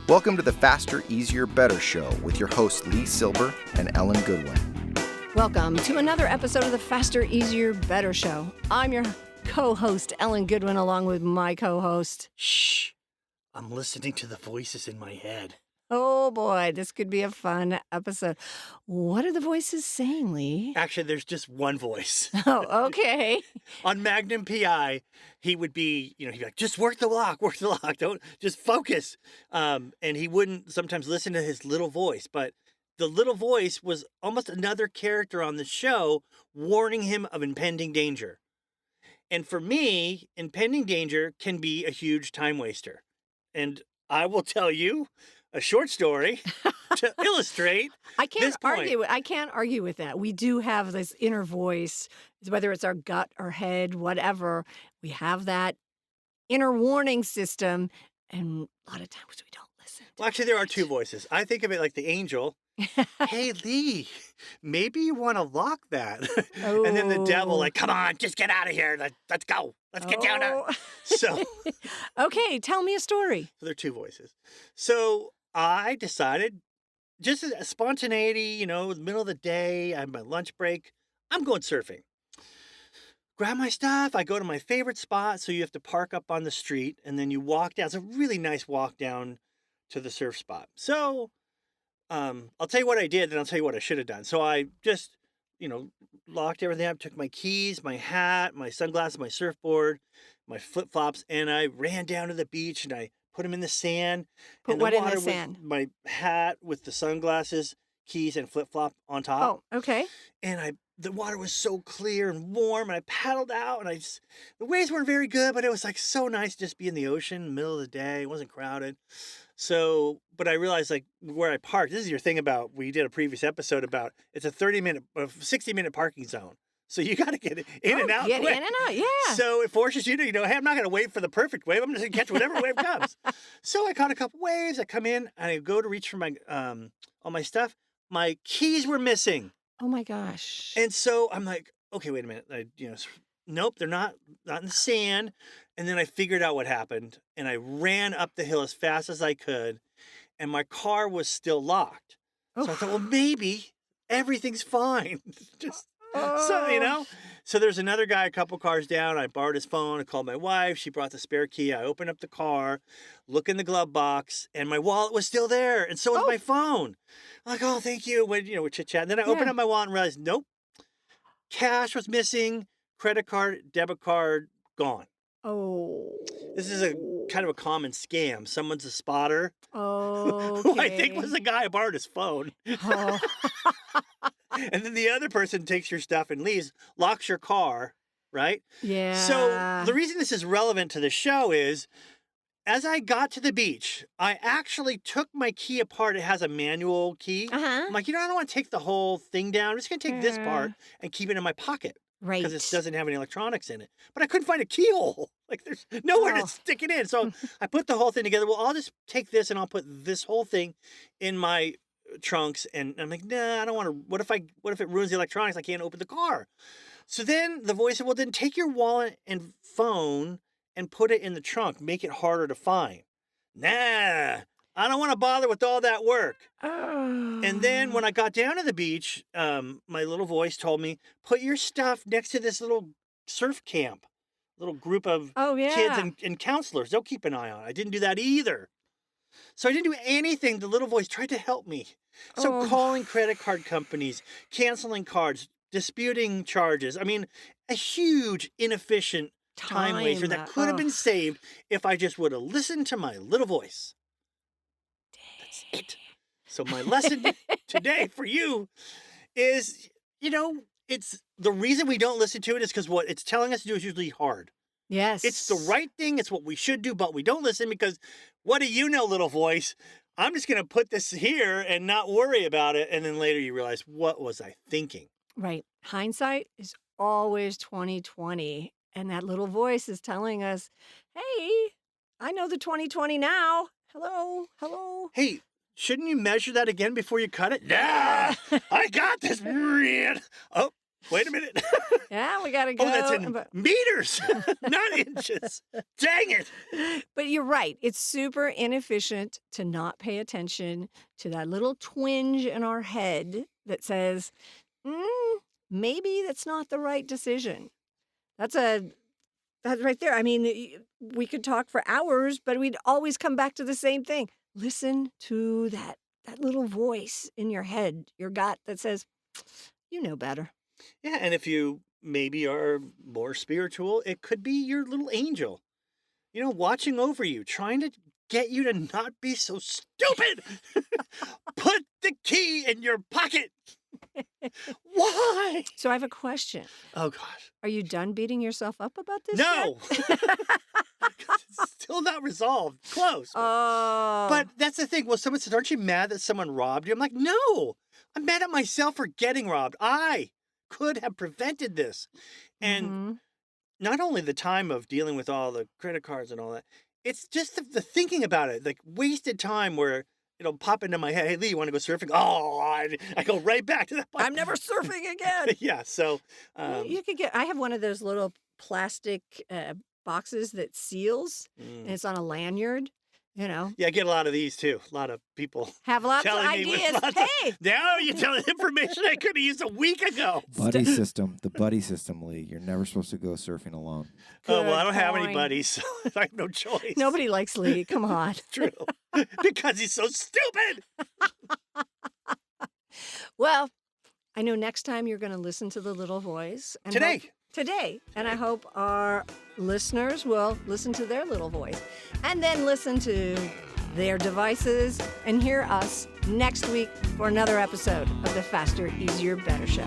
Welcome to the Faster, Easier, Better show with your hosts Lee Silber and Ellen Goodwin. Welcome to another episode of the Faster, Easier, Better show. I'm your co-host, Ellen Goodwin, along with my co-host. Shh, I'm listening to the voices in my head. Oh boy, this could be a fun episode. What are the voices saying, Lee? Actually, there's just one voice. Oh, okay. On Magnum PI, he would be, he'd be like, just work the lock, don't, just focus. And he wouldn't sometimes listen to his little voice, but the little voice was almost another character on the show warning him of impending danger. And for me, impending danger can be a huge time waster. And I will tell you a short story to illustrate this point. I can't argue with that. We do have this inner voice, whether it's our gut or head, whatever. We have that inner warning system, and a lot of times we don't listen. Well, actually, there are two voices. I think of it like the angel. Hey, Lee, maybe you want to lock that. Oh. And then the devil, like, come on, just get out of here. Let's go. Let's get down there. So, okay, tell me a story. there are two voices. So I decided, just a spontaneity, in the middle of the day, I have my lunch break. I'm going surfing. Grab my stuff. I go to my favorite spot. So you have to park up on the street and then you walk down. It's a really nice walk down to the surf spot. So I'll tell you what I did, then I'll tell you what I should have done. So I just, locked everything up, took my keys, my hat, my sunglasses, my surfboard, my flip-flops, and I ran down to the beach and I put them in the sand. Put what in the sand? My hat with the sunglasses, keys, and flip-flop on top. Oh, okay. And the water was so clear and warm, and I paddled out, and the waves weren't very good, but it was like so nice to just be in the ocean, middle of the day. It wasn't crowded. So, but I realized like where I parked, this is your thing about, we did a previous episode about, it's a 60-minute parking zone. So you got to get in and out. Get quick. in and out, yeah. So it forces you to, hey, I'm not going to wait for the perfect wave. I'm just going to catch whatever wave comes. So I caught a couple waves. I come in and I go to reach for my, all my stuff. My keys were missing. Oh my gosh. And so I'm like, okay, wait a minute. Nope, they're not in the sand. And then I figured out what happened. And I ran up the hill as fast as I could. And my car was still locked. So I thought, well, maybe everything's fine. So there's another guy a couple cars down. I borrowed his phone. I called my wife. She brought the spare key. I opened up the car, look in the glove box, and my wallet was still there. And so was my phone. I'm like, oh, thank you. We're chit-chatting. Then I opened up my wallet and realized, nope. Cash was missing. Credit card, debit card, gone. Oh. This is a kind of a common scam. Someone's a spotter. Oh. Who I think was the guy who borrowed his phone. Oh. And then the other person takes your stuff and leaves, locks your car, right? Yeah. So the reason this is relevant to the show is, as I got to the beach, I actually took my key apart. It has a manual key. I'm like, I don't want to take the whole thing down. I'm just going to take this part and keep it in my pocket. Right. Because it doesn't have any electronics in it. But I couldn't find a keyhole. Like, there's nowhere to stick it in. So I put the whole thing together. Well, I'll just take this and I'll put this whole thing in my trunks. And I'm like, nah, I don't want to. What if it ruins the electronics? I can't open the car. So then the voice said, well, then take your wallet and phone and put it in the trunk. Make it harder to find. Nah, I don't want to bother with all that work. And then when I got down to the beach, my little voice told me, put your stuff next to this little surf camp, little group of kids and counselors. They'll keep an eye on it. I didn't do that either. So I didn't do anything. The little voice tried to help me. So calling credit card companies, canceling cards, disputing charges. I mean, a huge, inefficient time waster that could have been saved if I just would have listened to my little voice. That's it. So my lesson today for you is, it's the reason we don't listen to it is because what it's telling us to do is usually hard. Yes. It's the right thing. It's what we should do, but we don't listen because what do you know, little voice? I'm just going to put this here and not worry about it. And then later you realize, what was I thinking? Right. Hindsight is always 20/20. And that little voice is telling us, hey, I know the 20/20 now. Hello. Hey, shouldn't you measure that again before you cut it? Yeah, I got this, man. Oh, wait a minute. Yeah, we got to go. Oh, that's in meters, not inches. Dang it. But you're right. It's super inefficient to not pay attention to that little twinge in our head that says, maybe that's not the right decision. That's right there. I mean, we could talk for hours, but we'd always come back to the same thing. Listen to that little voice in your head, your gut that says, you know better. Yeah, and if you maybe are more spiritual, it could be your little angel, watching over you, trying to get you to not be so stupid. Put the key in your pocket. Why? So I have a question. Oh, gosh. Are you done beating yourself up about this? No. It's still not resolved. Close. Oh. But that's the thing. Well, someone says, aren't you mad that someone robbed you? I'm like, no. I'm mad at myself for getting robbed. I could have prevented this. And not only the time of dealing with all the credit cards and all that, it's just the thinking about it, like wasted time where it'll pop into my head. Hey, Lee, you want to go surfing? Oh, I go right back to that point. I'm never surfing again. Yeah. So you could I have one of those little plastic boxes that seals, and it's on a lanyard. Yeah, I get a lot of these too. A lot of people have lots of ideas. Hey, now you're telling information I could have used a week ago. The buddy system, Lee. You're never supposed to go surfing alone. Oh, well, I don't have any buddies, so I have no choice. Nobody likes Lee. Come on. True. Because he's so stupid. Well, I know next time you're going to listen to the little voice. And Today. And I hope our listeners will listen to their little voice and then listen to their devices and hear us next week for another episode of the Faster, Easier, Better Show.